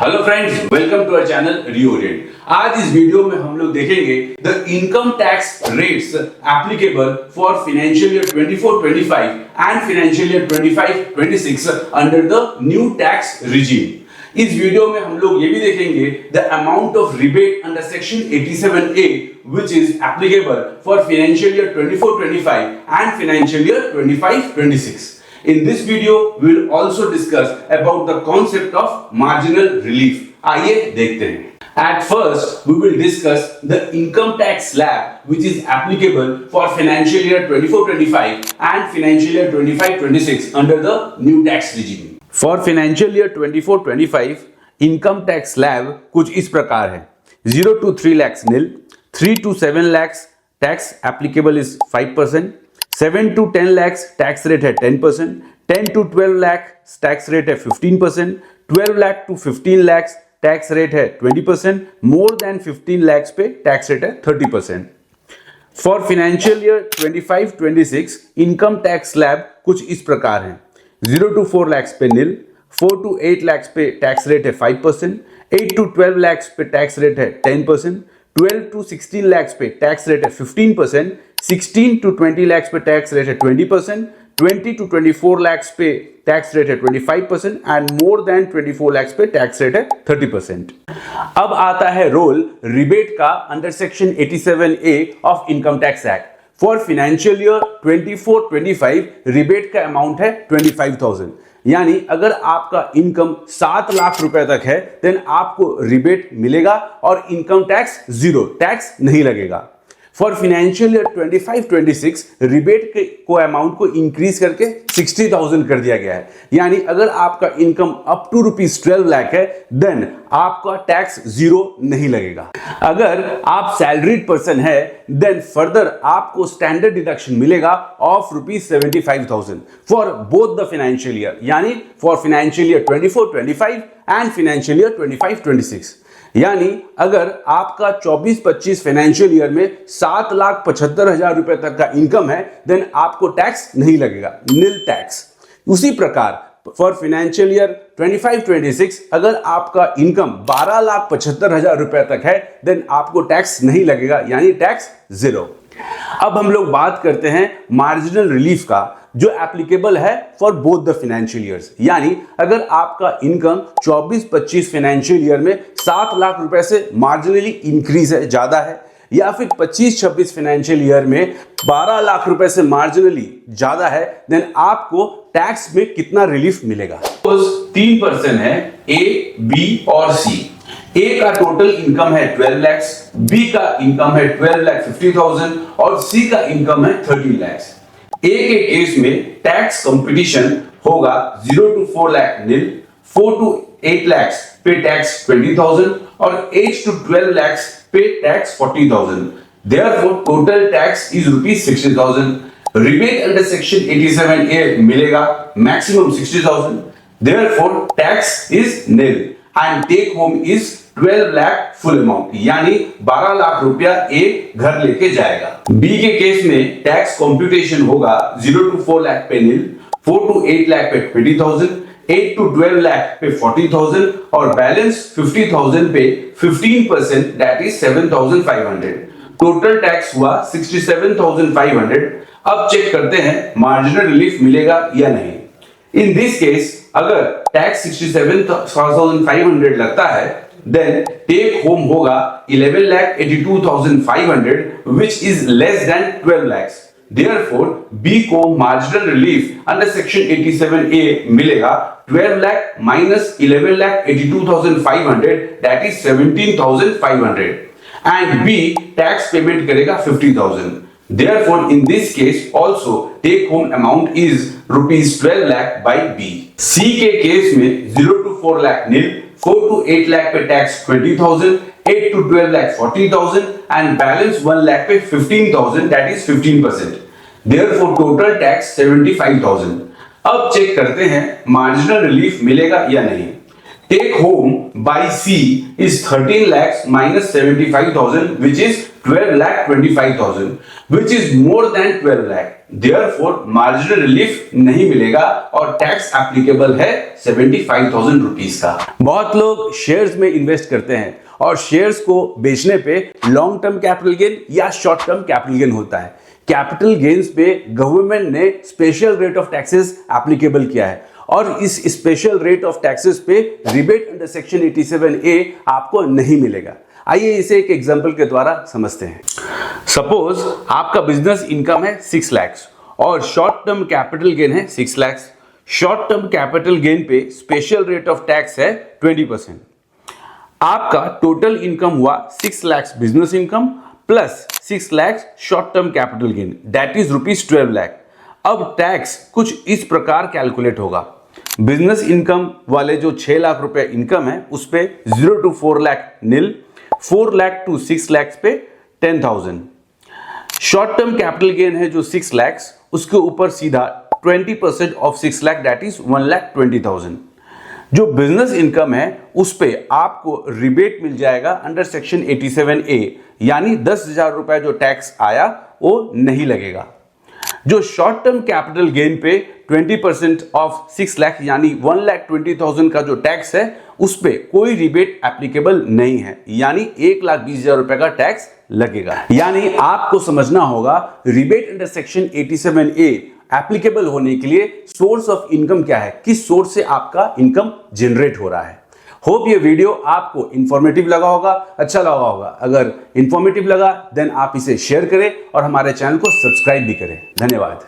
Hello friends, welcome to our channel Reorient. आज इस video में हम लोग देखेंगे the income tax rates applicable for financial year 24-25 and financial year 25-26 under the new tax regime. इस video में हम लोग ये भी देखेंगे the amount of rebate under section 87A which is applicable for financial year 24-25 and financial year 25-26. In this video, we will also discuss about the concept of marginal relief. आइए देखते हैं। At first, we will discuss the income tax slab which is applicable for financial year 24-25 and financial year 25-26 under the new tax regime. For financial year 24-25, income tax slab कुछ इस प्रकार है। 0 to 3 lakhs nil, 3 to 7 lakhs tax applicable is 5%. 7 to 10 lakhs tax rate है 10%, 10 to 12 lakh tax rate है 15%, 12 lakh to 15 lakhs tax rate है 20%, more than 15 lakhs पे tax rate है 30%। For financial year 25-26 income tax slab कुछ इस प्रकार है। 0 to 4 lakhs पे नील, 4 to 8 lakhs पे टैक्स रेट है 5%, 8 to 12 lakhs पे टैक्स रेट है 10%, 12 to 16 lakhs पे टैक्स रेट है 15%, 16 to 20 lakhs पे टैक्स रेट है 20%, 20 to 24 lakhs पे टैक्स रेट है 25% एंड मोर देन 24 lakhs पे टैक्स रेट है 30%। अब आता है रोल रिबेट का under section 87A of income tax act. For financial year 24-25 rebate का अमाउंट है 25,000। यानी अगर आपका इनकम 7 लाख रुपए तक है देन आपको रिबेट मिलेगा और इनकम टैक्स जीरो, टैक्स नहीं लगेगा। फॉर फाइनेंशियल ईयर 25-26 रिबेट को अमाउंट को इंक्रीज करके 60,000 कर दिया गया है। यानी अगर आपका इनकम अप टू ₹12 लाख है देन आपका टैक्स जीरो नहीं लगेगा। अगर आप सैलरीड पर्सन है देन फर्दर आपको स्टैंडर्ड डिडक्शन मिलेगा of ₹75,000 for both the financial year, यानी for financial year 24-25 and financial year 25-26। यानी अगर आपका 24-25 फाइनेंशियल ईयर में 7,75,000 रुपए तक का इनकम है देन आपको टैक्स नहीं लगेगा, नील टैक्स। उसी प्रकार फॉर फाइनेंशियल ईयर 25-26 अगर आपका इनकम 12,75,000 रुपए तक है देन आपको टैक्स नहीं लगेगा, यानी टैक्स जीरो। अब हम लोग बात करते हैं मार्जिनल रिलीफ का जो एप्लीकेबल है for both the financial years. यानी अगर आपका इनकम 24-25 फाइनेंशियल ईयर में 7 लाख रुपए से मार्जिनली इंक्रीज है, ज्यादा है, या फिर 25-26 फाइनेंशियल ईयर में 12 लाख रुपए से मार्जिनली ज्यादा है देन आपको टैक्स में कितना रिलीफ मिलेगा। 3% है ए, बी और सी। ए का टोटल इनकम है 12 lakhs, बी का इनकम है 12,50,000 और सी का इनकम है 13 lakhs। ए के केस में टैक्स कंपटीशन होगा 0 to 4 lakh nil, 4 to 8 lakhs पे टैक्स 20,000 और 8 to 12 lakhs पे tax 40,000। Therefore total tax is ₹60,000। Rebate under section 87A मिलेगा maximum 60,000। Therefore tax is nil and take home is 12 lakh full amount, यानी 12 लाख रुपया ए घर लेके जाएगा। बी के केस में टैक्स कंप्यूटेशन होगा 0 to 4 लाख पे नील, 4 to 8 लाख पे 20,000, 8 to 12 लाख पे 40,000 और बैलेंस 50,000 पे 15% दैट इज 7,500। टोटल टैक्स हुआ 67,500। अब चेक करते हैं मार्जिनल रिलीफ मिलेगा या नहीं। इन दिस केस अगर टैक्स 67,500 लगता है देन टेक होम होगा 11,82,500 which is less than 12 lakhs। Therefore B को marginal relief under section 87A मिलेगा 12 lakh minus 11,82,500 that is 17,500 and B tax payment करेगा 50,000। Therefore in this case also take home amount is ₹12 lakh by B। C के case में 0 to 4 lakh nil, 4 to 8 lakh पे tax 20,000, 8 to 12 lakh 40,000 and balance 1 lakh पे 15,000 that is 15%। Therefore total tax 75,000। अब check करते हैं marginal relief मिलेगा या नहीं। Take home by C is 13 lakhs minus 75,000, which is 12 lakh 25,000, which is more than 12 lakh. Therefore, marginal relief नहीं मिलेगा और टैक्स एप्लीकेबल है 75,000 रुपीज का। बहुत लोग शेयर्स में इन्वेस्ट करते हैं और शेयर्स को बेचने पे लॉन्ग टर्म कैपिटल गेन या शॉर्ट टर्म कैपिटल गेन होता है। कैपिटल गेन्स पे गवर्नमेंट ने special rate of taxes applicable किया है और इस स्पेशल रेट ऑफ टैक्सेस पे रिबेट अंडर सेक्शन 87A आपको नहीं मिलेगा। आइए इसे एक एग्जांपल के द्वारा समझते हैं। सपोज आपका बिजनेस इनकम है 6 lakhs और शॉर्ट टर्म कैपिटल गेन है 6 lakhs। Short term capital gain पे स्पेशल रेट ऑफ टैक्स है 20%। आपका टोटल इनकम हुआ 6 lakhs business income plus 6 lakhs short term capital gain, that is ₹12 lakh। अब tax कुछ इस प्रकार कैलकुलेट होगा। बिजनेस इनकम वाले जो 6 लाख रुपए इनकम है उस पे 0 to 4 lakh nil, 4 lakh to 6 lakhs पे 10,000। शॉर्ट टर्म कैपिटल गेन है जो 6 lakhs, उसके ऊपर सीधा 20% ऑफ 6 lakh दैट इज 1,20,000। जो बिजनेस इनकम है उस पे आपको रिबेट मिल जाएगा अंडर सेक्शन 87A, यानी 10,000 रुपए जो टैक्स आया वो नहीं लगेगा। जो शॉर्ट टर्म कैपिटल गेन पे 20% ऑफ 6 लाख यानी 1,20,000 का जो टैक्स है उस पे कोई रिबेट एप्लीकेबल नहीं है, यानी 1,20,000 रुपए का टैक्स लगेगा। यानी आपको समझना होगा rebate under section 87A applicable होने के लिए सोर्स ऑफ इनकम क्या है, किस सोर्स से आपका इनकम जनरेट हो रहा है। होप ये वीडियो आपको इंफॉर्मेटिव लगा होगा, अच्छा लगा होगा। अगर इंफॉर्मेटिव लगा देन आप इसे शेयर करें और हमारे चैनल को सब्सक्राइब भी करें। धन्यवाद।